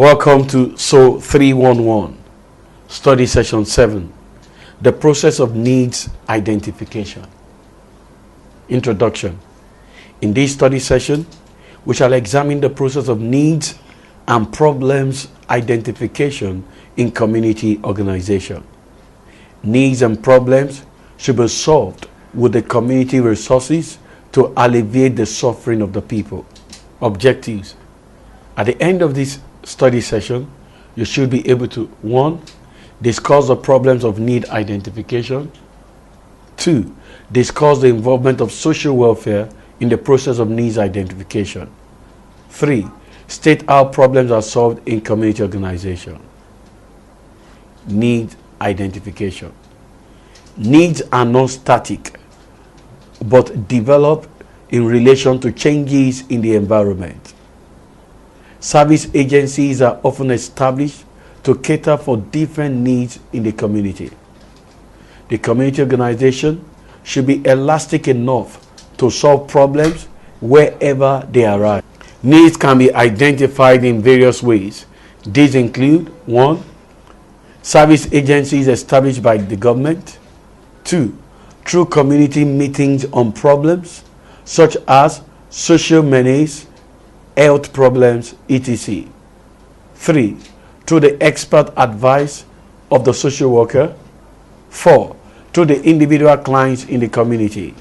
Welcome to SO 311, Study Session 7, the process of needs identification. Introduction. In this study session, we shall examine the process of needs and problems identification in community organization. Needs and problems should be solved with the community resources to alleviate the suffering of the people. Objectives. At the end of this study session, you should be able to 1. Discuss the problems of need identification. 2. Discuss the involvement of social welfare in the process of needs identification. 3. State how problems are solved in community organization. Need identification. Needs are not static, but develop in relation to changes in the environment. Service agencies are often established to cater for different needs in the community. The community organization should be elastic enough to solve problems wherever they arise. Needs can be identified in various ways. These include 1. Service agencies established by the government. 2. Through community meetings on problems such as social menace, health problems, etc. 3. Through the expert advice of the social worker. 4. Through the individual clients in the community.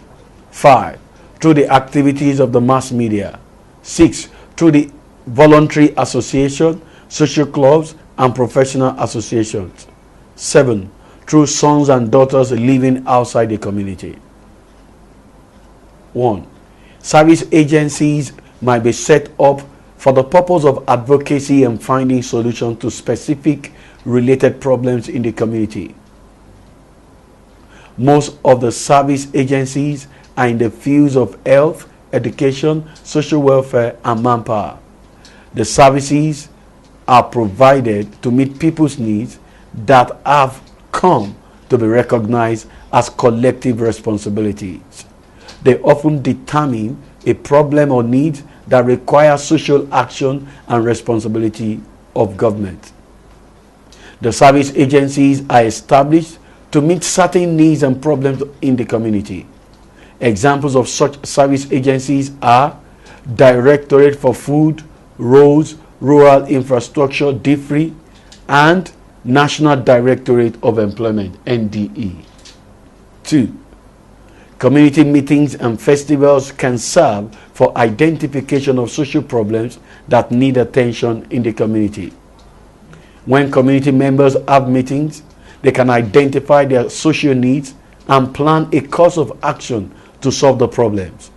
5. Through the activities of the mass media. 6. Through the voluntary association, social clubs, and professional associations. 7. Through sons and daughters living outside the community. 1. Service agencies might be set up for the purpose of advocacy and finding solutions to specific related problems in the community. Most of the service agencies are in the fields of health, education, social welfare, and manpower. The services are provided to meet people's needs that have come to be recognized as collective responsibilities. They often determine a problem or need that requires social action and responsibility of government. The service agencies are established to meet certain needs and problems in the community. Examples of such service agencies are Directorate for Food, Roads, Rural Infrastructure, DFRI, and National Directorate of Employment, NDE. 2. Community meetings and festivals can serve for identification of social problems that need attention in the community. When community members have meetings, they can identify their social needs and plan a course of action to solve the problems.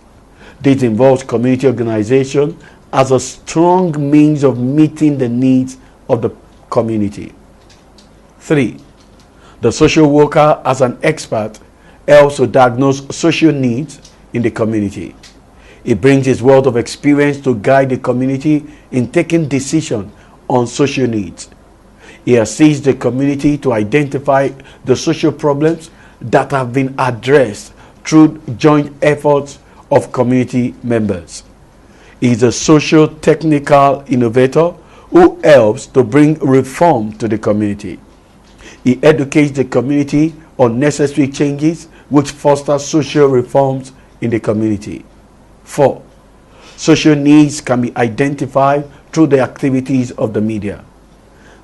This involves community organization as a strong means of meeting the needs of the community. 3. The social worker as an expert helps to diagnose social needs in the community. He brings his wealth of experience to guide the community in taking decisions on social needs. He assists the community to identify the social problems that have been addressed through joint efforts of community members. He is a social technical innovator who helps to bring reform to the community. He educates the community on necessary changes which foster social reforms in the community. 4. Social needs can be identified through the activities of the media.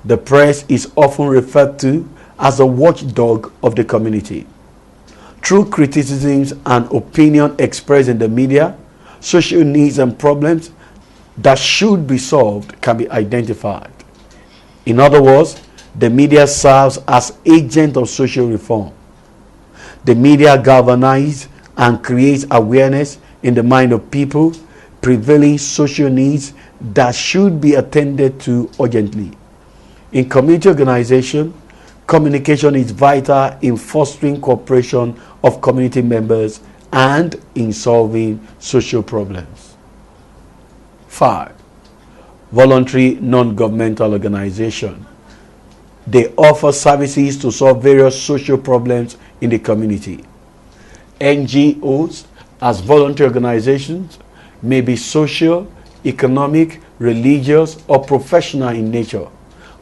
The press is often referred to as a watchdog of the community. Through criticisms and opinion expressed in the media, social needs and problems that should be solved can be identified. In other words, the media serves as agent of social reform. The media galvanizes and creates awareness in the mind of people, prevailing social needs that should be attended to urgently. In community organization, communication is vital in fostering cooperation of community members and in solving social problems. 5. Voluntary non-governmental organization. They offer services to solve various social problems in the community. NGOs, as voluntary organizations, may be social, economic, religious, or professional in nature,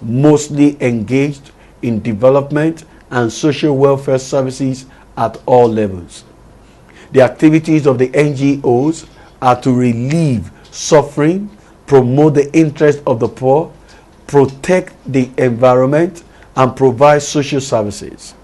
mostly engaged in development and social welfare services at all levels. The activities of the NGOs are to relieve suffering, promote the interest of the poor, protect the environment, and provide social services.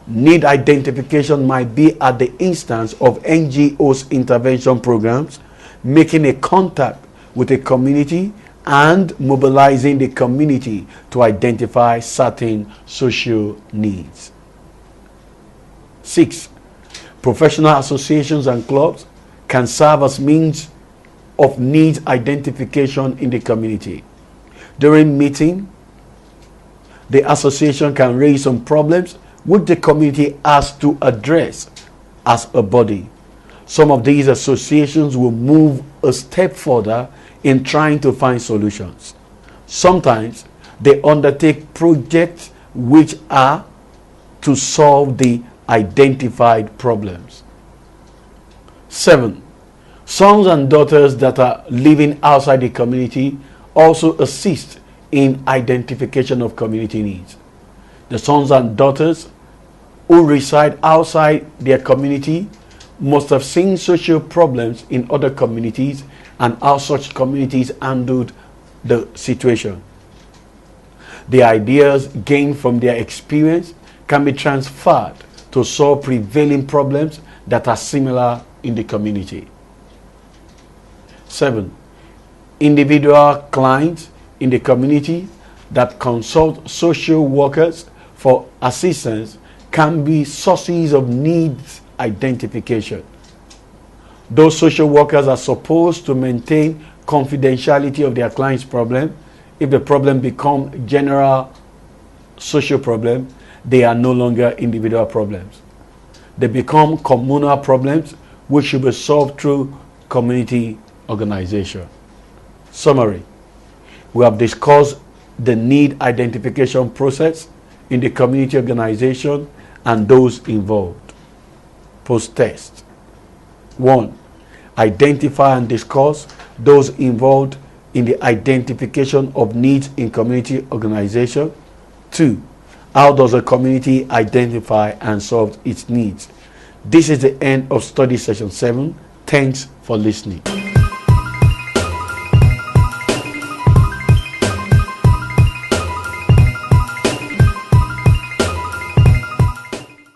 Need identification might be at the instance of NGOs intervention programs, making a contact with a community and mobilizing the community to identify certain social needs. 6. Professional associations and clubs can serve as means of needs identification in the community. During meeting, the association can raise some problems which the community has to address as a body. Some of these associations will move a step further in trying to find solutions. Sometimes they undertake projects which are to solve the identified problems. 7. Sons and daughters that are living outside the community also assist in identification of community needs. The sons and daughters who reside outside their community must have seen social problems in other communities and how such communities handled the situation. The ideas gained from their experience can be transferred to solve prevailing problems that are similar in the community. 7. Individual clients in the community that consult social workers for assistance can be sources of needs identification. Those social workers are supposed to maintain confidentiality of their client's problem. If the problem becomes general social problem, they are no longer individual problems. They become communal problems which should be solved through community organization. Summary. We have discussed the need identification process in the community organization and those involved. Post-test. 1. Identify and discuss those involved in the identification of needs in community organization. 2. How does a community identify and solve its needs? This is the end of study session 7. Thanks for listening.